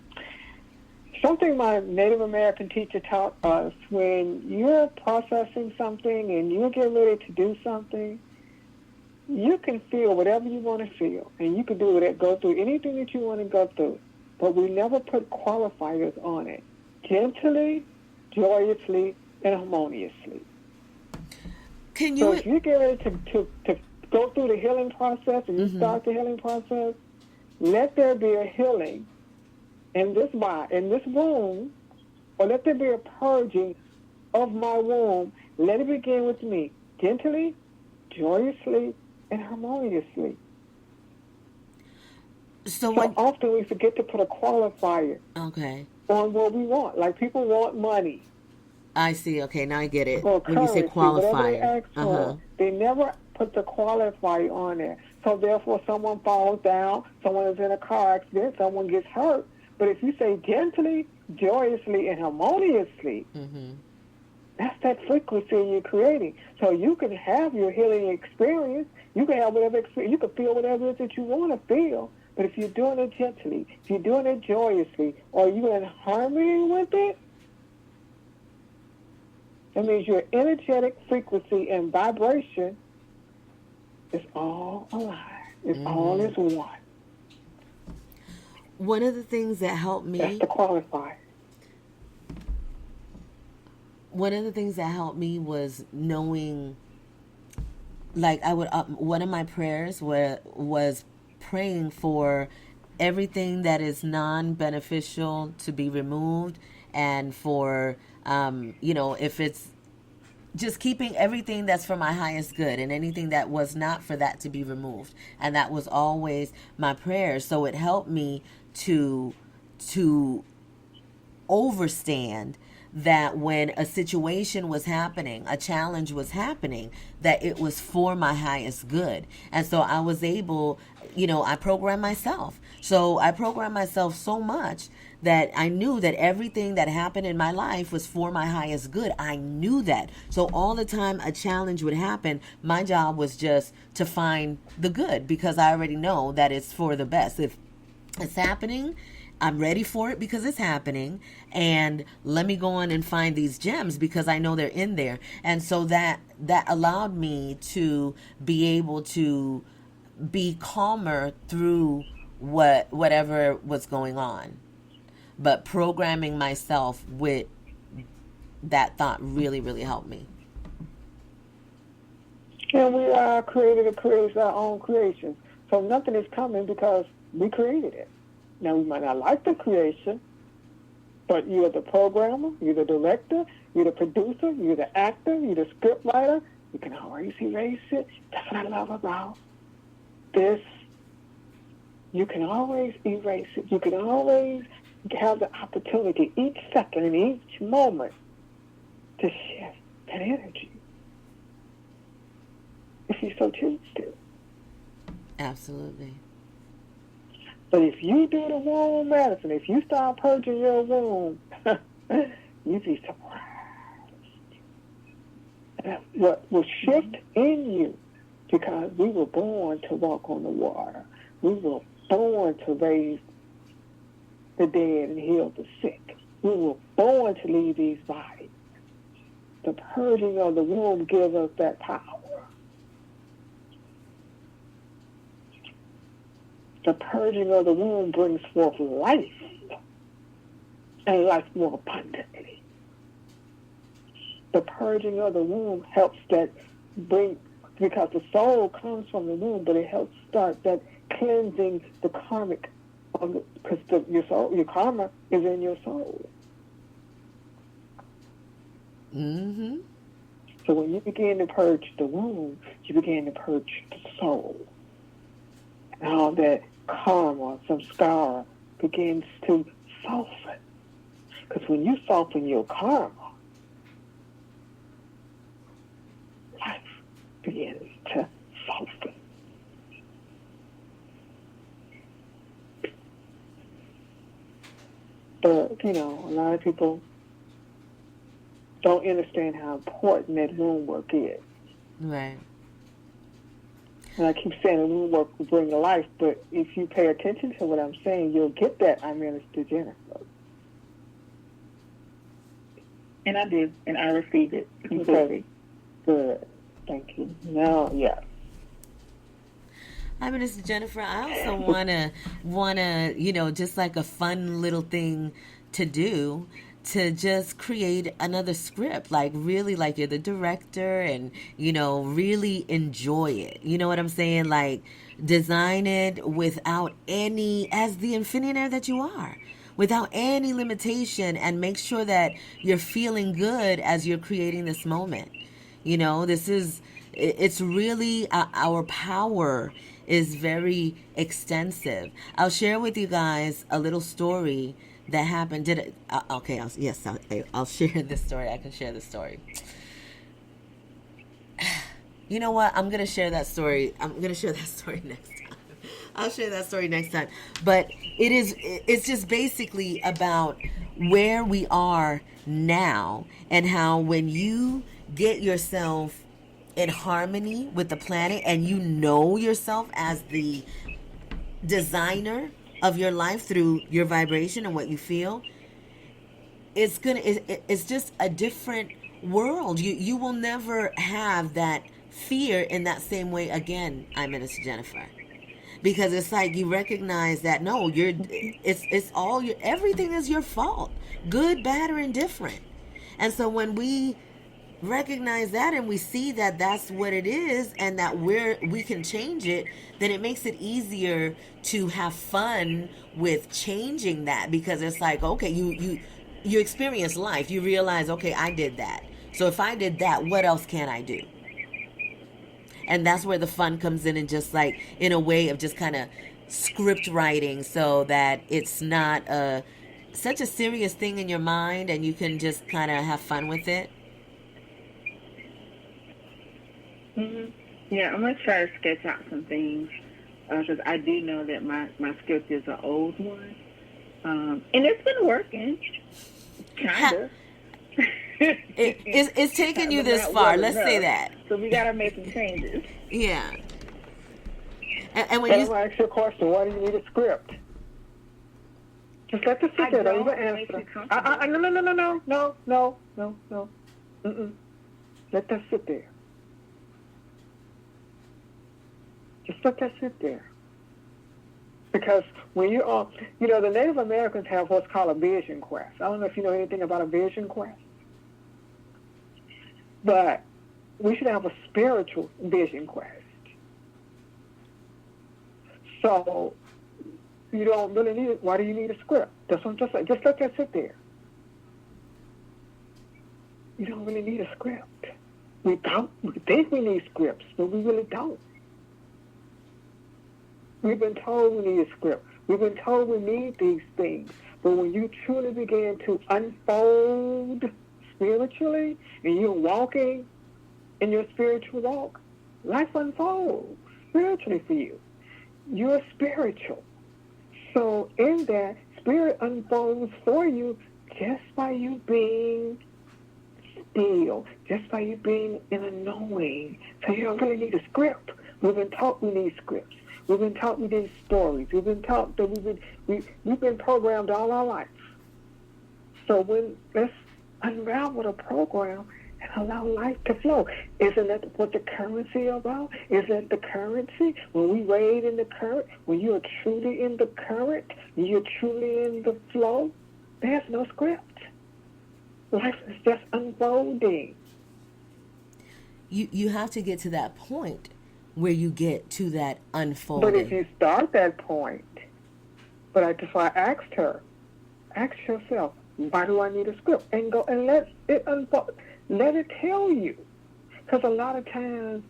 Something my Native American teacher taught us, when you're processing something and you're getting ready to do something, you can feel whatever you want to feel, and you can do it, go through anything that you want to go through. But we never put qualifiers on it. Gently, joyously, and harmoniously. Can So you? if you get ready to go through the healing process and you Mhm. start the healing process, let there be a healing in this womb, or let there be a purging of my womb. Let it begin with me, gently, joyously, and harmoniously. So So when? often we forget to put a qualifier Okay. on what we want. Like people want money I see. Okay, now I get it. or When you say currency, whatever they qualifier. ask for. They never put the qualifier on there. So therefore someone falls down, someone is in a car accident, someone gets hurt. But if you say gently, joyously, and harmoniously, Mhm. that's that frequency you're creating. So you can have your healing experience. You can have whatever experience. You can feel whatever it is that you want to feel. But if you're doing it gently, if you're doing it joyously, or you're in harmony with it, that means your energetic frequency and vibration is all alive. It's all is one. One of the things that helped That's me. the qualifier. One of the things that helped me was knowing. Like I would. One of my prayers was praying for everything that is non-beneficial to be removed, and for if it's just keeping everything that's for my highest good, and anything that was not, for that to be removed. And that was always my prayer. So it helped me to overstand that when a situation was happening, a challenge was happening, that it was for my highest good. And so I was able, I programmed myself. So I programmed myself so much that I knew that everything that happened in my life was for my highest good. I knew that. So all the time a challenge would happen, my job was just to find the good, because I already know that it's for the best. If it's happening, I'm ready for it because it's happening, and let me go on and find these gems because I know they're in there. And so that allowed me to be able to be calmer through whatever was going on. But programming myself with that thought really, really helped me. And we are created to create our own creations. So nothing is coming because we created it. Now, we might not like the creation, but you're the programmer, you're the director, you're the producer, you're the actor, you're the script writer. You can always erase it. That's what I love about this. You can always erase it. You can always have the opportunity each second and each moment to shift that energy if you so choose to. Absolutely. But if you do the womb medicine, if you start purging your womb, you'd be surprised at what will shift in you because we were born to walk on the water. We were born to raise the dead and heal the sick. We were born to lead these bodies. The purging of the womb gives us that power. The purging of the womb brings forth life, and life more abundantly. The purging of the womb helps that bring, because the soul comes from the womb, but it helps start that cleansing the karmic, because your karma is in your soul. Mm-hmm. So when you begin to purge the womb, you begin to purge the soul. And all that karma, samskara, begins to soften. Because when you soften your karma, life begins to soften. But, a lot of people don't understand how important that womb work is. Right. And I keep saying the womb work will bring life, but if you pay attention to what I'm saying, you'll get that. I'm Minister Jennifer. And I did, and I received it completely. Okay. Good. Thank you. Now, yeah. Hi, Minister Jennifer. I also wanna, just like a fun little thing to do, to just create another script, like really, like you're the director, and really enjoy it. You know what I'm saying? Like design it without any, as the infinitaire that you are, without any limitation, and make sure that you're feeling good as you're creating this moment. It's really, our power is very extensive. I'll share with you guys a little story that happened. Okay, I'll share this story. I can share this story. You know what? I'm going to share that story. I'm going to share that story next time. I'll share that story next time. But it's just basically about where we are now, and how when you get yourself in harmony with the planet, and you know yourself as the designer of your life through your vibration and what you feel, it's just a different world. You will never have that fear in that same way again. I'm Minister Jennifer, because it's like you recognize that no, it's all your, everything is your fault, good, bad, or indifferent. And so when we recognize that, and we see that that's what it is, and that we can change it, then it makes it easier to have fun with changing that, because it's like, okay, you experience life, you realize, okay, I did that, so if I did that, what else can I do? And that's where the fun comes in, and just like in a way of just kind of script writing, so that it's not such a serious thing in your mind, and you can just kind of have fun with it. Mm-hmm. Yeah, I'm going to try to sketch out some things, because I do know that my script is an old one. And it's been working, kind of. It's taken you this far, let's say that. So we got to make some changes. Yeah. And when you ask your question, why do you need a script? Just let the sit there. Don't even answer. No. Let that sit there. Just let that sit there. Because when you are, the Native Americans have what's called a vision quest. I don't know if you know anything about a vision quest. But we should have a spiritual vision quest. So you don't really need it. Why do you need a script? That's what I'm just saying. Just let that sit there. You don't really need a script. We think we need scripts, but we really don't. We've been told we need a script. We've been told we need these things. But when you truly begin to unfold spiritually, and you're walking in your spiritual walk, life unfolds spiritually for you. You're spiritual. So in that, spirit unfolds for you just by you being still, just by you being in a knowing. So you don't really need a script. We've been taught we need scripts. We've been taught we need stories. We've been taught that we've been programmed all our life. So let's unravel the program and allow life to flow. Isn't that what the currency about? Isn't the currency when we wade in the current, when you are truly in the current, you're truly in the flow? There's no script. Life is just unfolding. You have to get to that point where you get to that unfolding. But if you start that point, that's why I asked her, ask yourself, why do I need a script? And go and let it unfold. Let it tell you. Because a lot of times,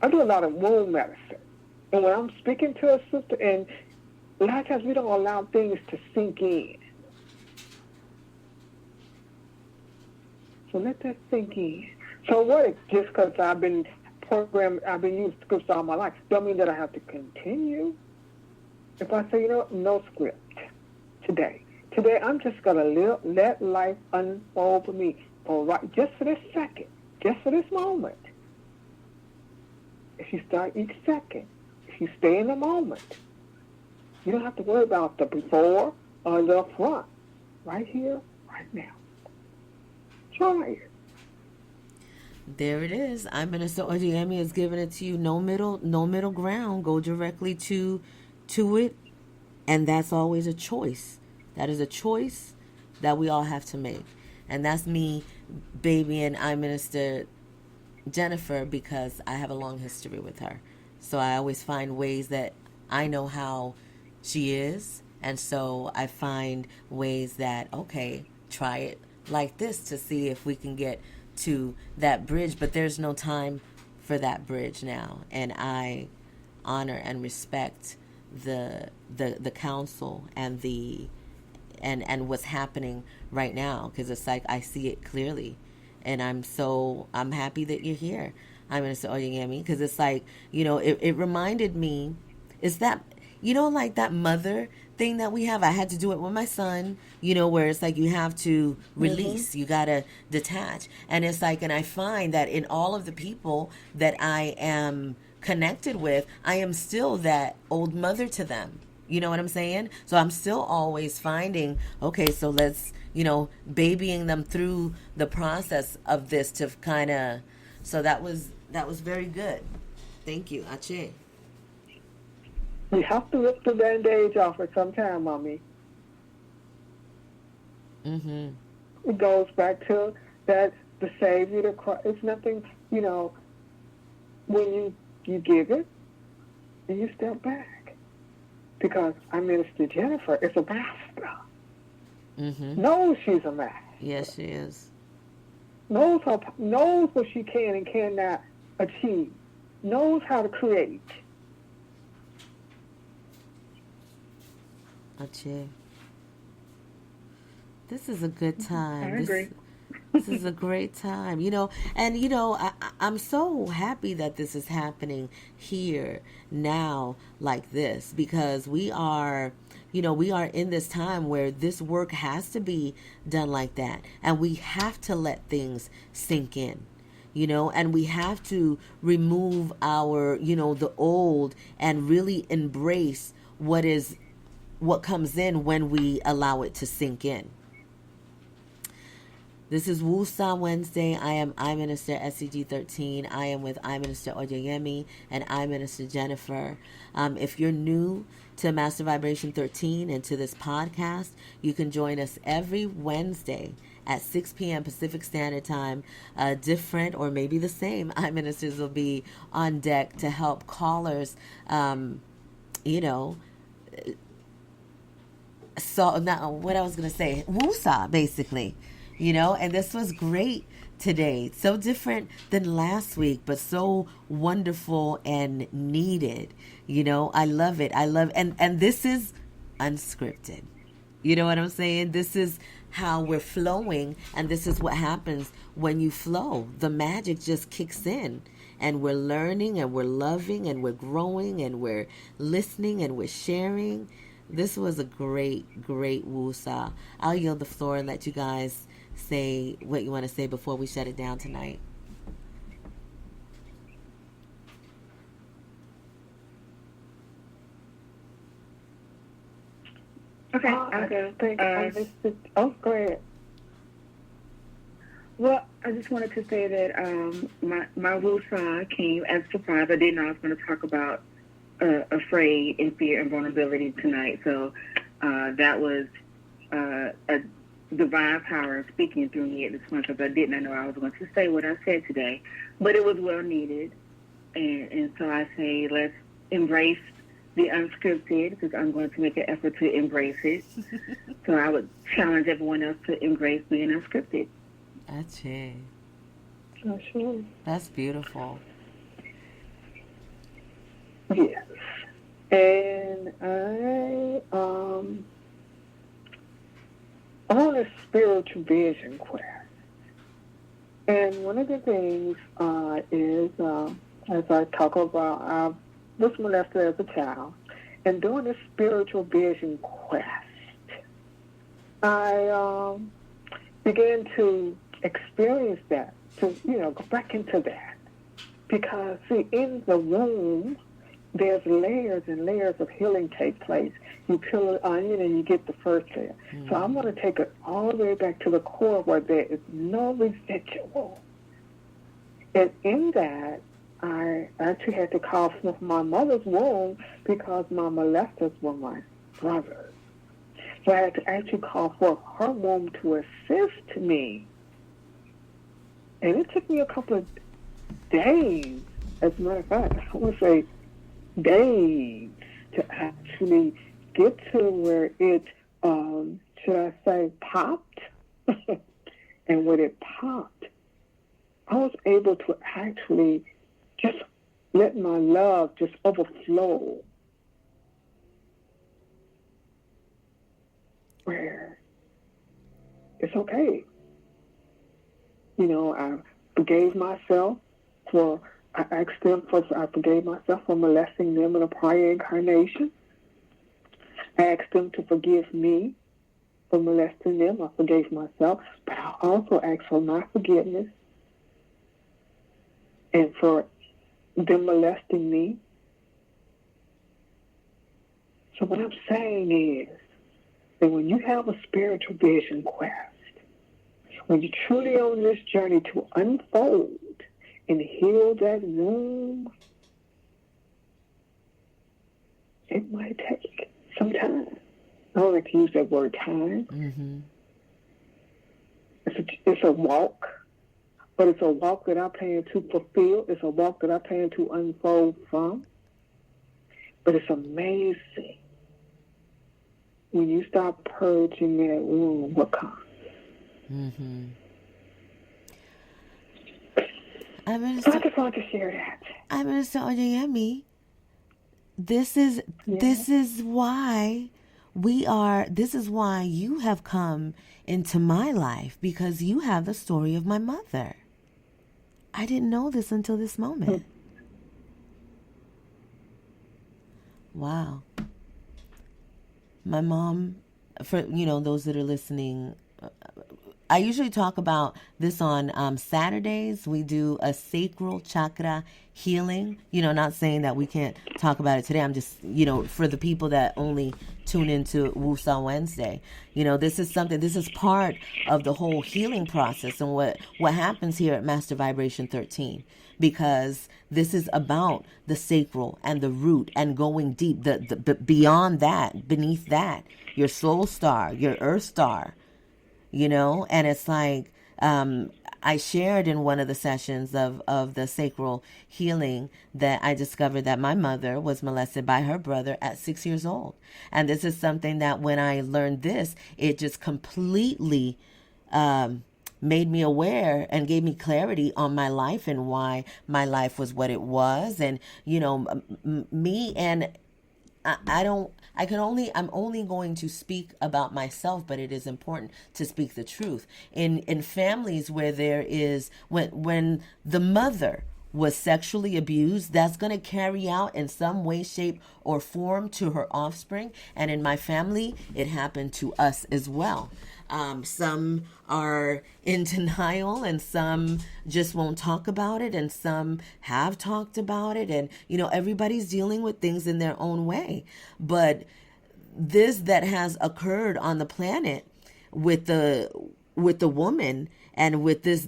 I do a lot of womb medicine. And when I'm speaking to a sister, and a lot of times we don't allow things to sink in. So let that sink in. So what, just because I've been programmed, I've been using scripts all my life, don't mean that I have to continue. If I say, no script today. Today I'm just going to let life unfold for me, just for this second, just for this moment. If you start each second, if you stay in the moment, you don't have to worry about the before or the front. Right here, right now. Try it. There it is. I'm Minister Oyeyemi is giving it to you. No middle ground. Go directly to it, and that's always a choice. That is a choice that we all have to make, and that's me, baby, and I'm Minister Jennifer because I have a long history with her. So I always find ways that I know how she is, and so I find ways that try it like this to see if we can get to that bridge, but there's no time for that bridge now, and I honor and respect the council and and what's happening right now, because it's like I see it clearly, and I'm happy that you're here. I'm Minister Oyeyemi, because it's like it reminded me, is that like that mother thing that we have. I had to do it with my son, where it's like you have to release, you gotta detach, and it's like, and I find that in all of the people that I am connected with, I am still that old mother to them. You know what I'm saying? So I'm still always finding, so let's, babying them through the process of this to kind of, so that was very good. Thank you, Ache. We have to rip the bandage off at some time, Mommy. Mm-hmm. It goes back to that the Savior, the Christ. It's nothing, when you give it, and you step back. Because our Minister Jennifer is a master. Mm-hmm. Knows she's a master. Yes, she is. Knows what she can and cannot achieve. Knows how to create. Ache. This is a good time. I agree. This is a great time, and I'm so happy that this is happening here now like this, because we are in this time where this work has to be done like that, and we have to let things sink in, and we have to remove our, the old and really embrace what comes in when we allow it to sink in. This is Woosah Wednesday. I am Minister SCG13. I am with Minister Oyeyemi and Minister Jennifer. If you're new to Master Vibration 13 and to this podcast, you can join us every Wednesday at 6 p.m. Pacific Standard Time. Different or maybe the same ministers will be on deck to help callers, so now what I was going to say, Woosah, basically, and this was great today. So different than last week, but so wonderful and needed. I love it. And this is unscripted. You know what I'm saying? This is how we're flowing, and this is what happens when you flow. The magic just kicks in, and we're learning, and we're loving, and we're growing, and we're listening, and we're sharing. This was a great, great Woosah. I'll yield the floor and let you guys say what you want to say before we shut it down tonight. Okay, I'll I go. think I missed it. Oh, go ahead. Well, I just wanted to say that my Woosah came as a surprise. I didn't know I was going to talk about afraid and fear and vulnerability tonight. So that was a divine power speaking through me at this point because I did not know I was going to say what I said today. But it was well needed. And so I say let's embrace the unscripted because I'm going to make an effort to embrace it. So I would challenge everyone else to embrace being unscripted. That's it. Oh, sure. That's beautiful. Yes. And I'm on a spiritual vision quest. And one of the things is, as I talk about, I was molested as a child, and during this spiritual vision quest, I began to experience that, to go back into that, because see, in the womb, there's layers and layers of healing take place. You peel an onion and you get the first layer. Mm-hmm. So I'm going to take it all the way back to the core where there is no residual. And in that, I actually had to call forth my mother's womb because my molesters were my brothers. So I had to actually call forth her womb to assist me. And it took me a couple of days, as a matter of fact, I would say days, to actually get to where it, should I say, popped. And when it popped, I was able to actually just let my love just overflow. Where it's okay. I forgave myself I forgave myself for molesting them in a prior incarnation. I asked them to forgive me for molesting them. I forgave myself, but I also asked for my forgiveness and for them molesting me. So what I'm saying is that when you have a spiritual vision quest, when you're truly on this journey to unfold and heal that wound, it might take some time. I don't like to use that word time. Mm-hmm. It's a walk, but it's a walk that I plan to fulfill. It's a walk that I plan to unfold from. But it's amazing when you start purging that wound, what comes. Mm-hmm. So I just wanted to share that. Minister Oyeyemi, this is why this is why you have come into my life, because you have the story of my mother. I didn't know this until this moment. Wow. My mom, for those that are listening, I usually talk about this on Saturdays. We do a sacral chakra healing. Not saying that we can't talk about it today. I'm just, for the people that only tune into Woosah Wednesday, this is part of the whole healing process and what happens here at Master Vibration 13, because this is about the sacral and the root and going deep, the beyond that, beneath that, your soul star, your earth star. And it's like, I shared in one of the sessions of the sacral healing that I discovered that my mother was molested by her brother at 6 years old. And this is something that when I learned this, it just completely made me aware and gave me clarity on my life and why my life was what it was. And, me and I'm only going to speak about myself, but it is important to speak the truth. In families where there is, when the mother was sexually abused, that's going to carry out in some way, shape, or form to her offspring. And in my family, it happened to us as well. Some are in denial and some just won't talk about it, and some have talked about it, and everybody's dealing with things in their own way. But this that has occurred on the planet with the woman, and with this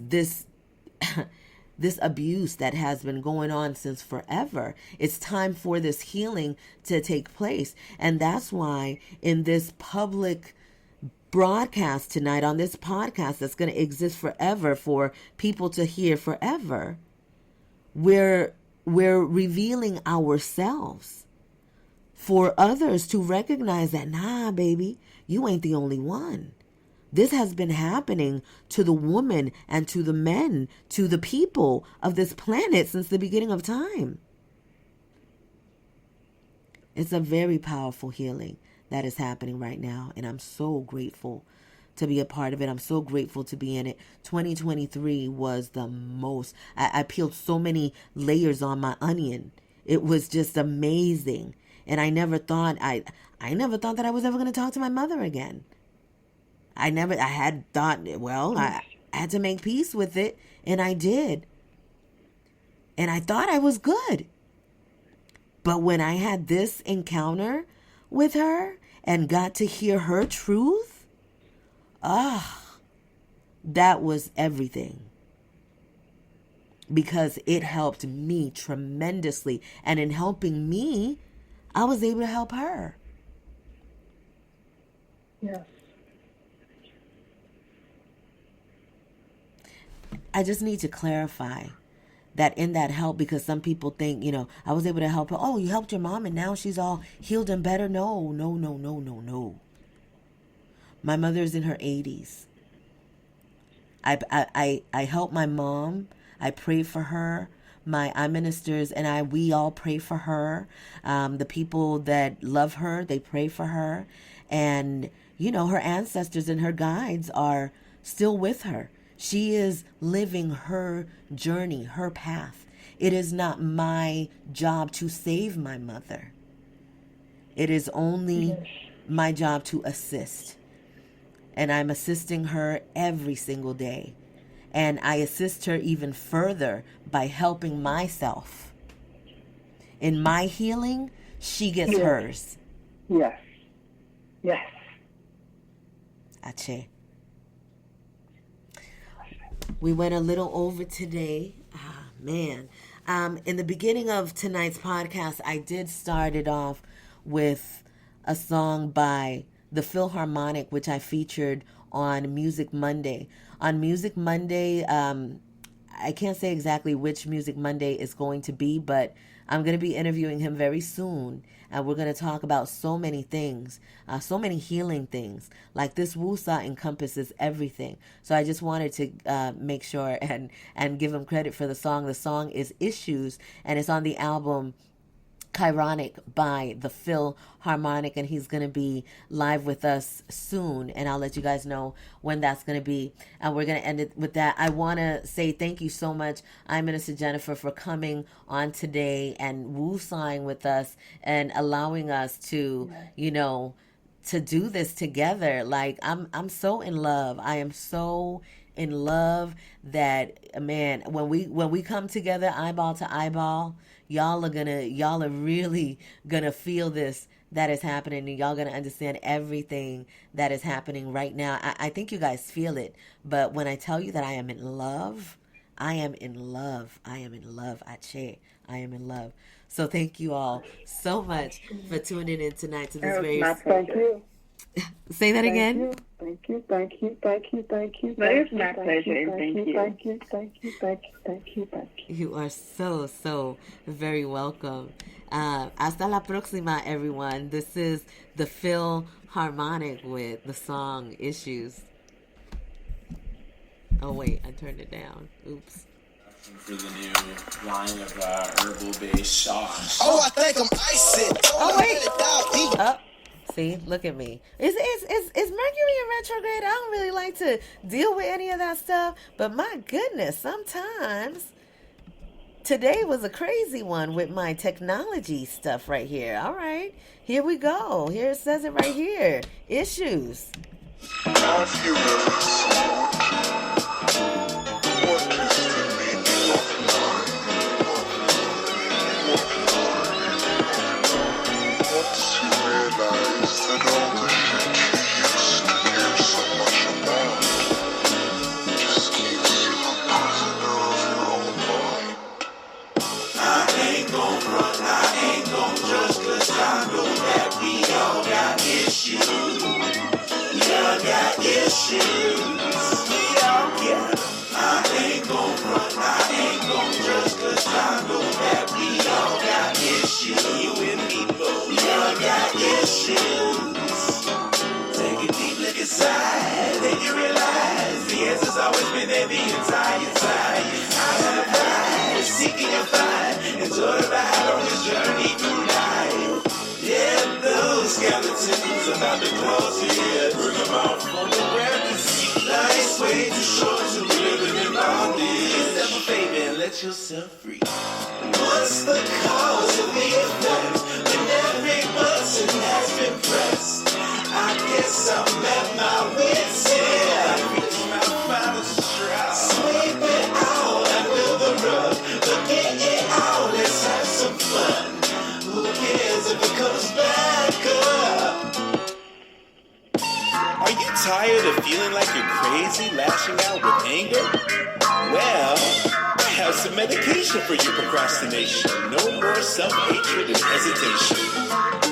this abuse that has been going on since forever. It's time for this healing to take place. And that's why in this public broadcast tonight, on this podcast that's going to exist forever for people to hear forever, we're revealing ourselves for others to recognize that, nah, baby, you ain't the only one. This has been happening to the woman and to the men, to the people of this planet since the beginning of time. It's a very powerful healing that is happening right now, and I'm so grateful to be a part of it. I'm so grateful to be in it. 2023 was the most, I peeled so many layers on my onion. It was just amazing. And I never thought I never thought that I was ever going to talk to my mother again. I had thought, well, I had to make peace with it, and I did. And I thought I was good. But when I had this encounter with her and got to hear her truth, that was everything. Because it helped me tremendously. And in helping me, I was able to help her. Yes. I just need to clarify that in that help, because some people think, I was able to help her. Oh, you helped your mom and now she's all healed and better. No. My mother's in her 80s. I help my mom. I pray for her. My ministers and we all pray for her. The people that love her, they pray for her. And, her ancestors and her guides are still with her. She is living her journey, her path. It is not my job to save my mother. It is only my job to assist. And I'm assisting her every single day. And I assist her even further by helping myself. In my healing, she gets hers. Yes. Ache. We went a little over today. Man. In the beginning of tonight's podcast, I did start it off with a song by the Philharmonic, which I featured on Music Monday. On Music Monday, I can't say exactly which Music Monday is going to be, but I'm going to be interviewing him very soon. And we're going to talk about so many things, so many healing things. Like this Woosah encompasses everything. So I just wanted to make sure and give him credit for the song. The song is Issues, and it's on the album Chironic by the Philharmonic, and he's going to be live with us soon, and I'll let you guys know when that's going to be. And we're going to end it with that. I want to say thank you so much, I'm Minister Jennifer, for coming on today and woosahing with us and allowing us to, to do this together. Like, I'm so in love. I am so in love that, man, when we come together eyeball to eyeball, y'all are really gonna feel this that is happening, and y'all gonna understand everything that is happening right now. I think you guys feel it, but when I tell you that I am in love, I am in love. I am in love. Ache. I am in love. So thank you all so much for tuning in tonight to this very. Thank you. Say that again. Thank you. But it's my pleasure, and thank you. You are so very welcome. Hasta la próxima, everyone. This is the Philharmonic with the song Issues. Oh, wait, I turned it down. Oops. For the new line of herbal-based sauce. Oh, I think I'm icing. Oh, wait. See, look at me. Is Mercury in retrograde? I don't really like to deal with any of that stuff, but my goodness, sometimes. Today was a crazy one with my technology stuff right here. All right, here we go. Here it says it right here. Issues. Once you ready. Let yourself free. What's the cause of the effect when every button has been pressed? I guess I'm at my wit's end. I reach my final straw. Sweep it out under the rug, but get it out. Let's have some fun. Who cares if it comes back up? Are you tired of feeling like you're crazy, lashing out with anger? Well, I have some medication for your procrastination. No more self-hatred and hesitation.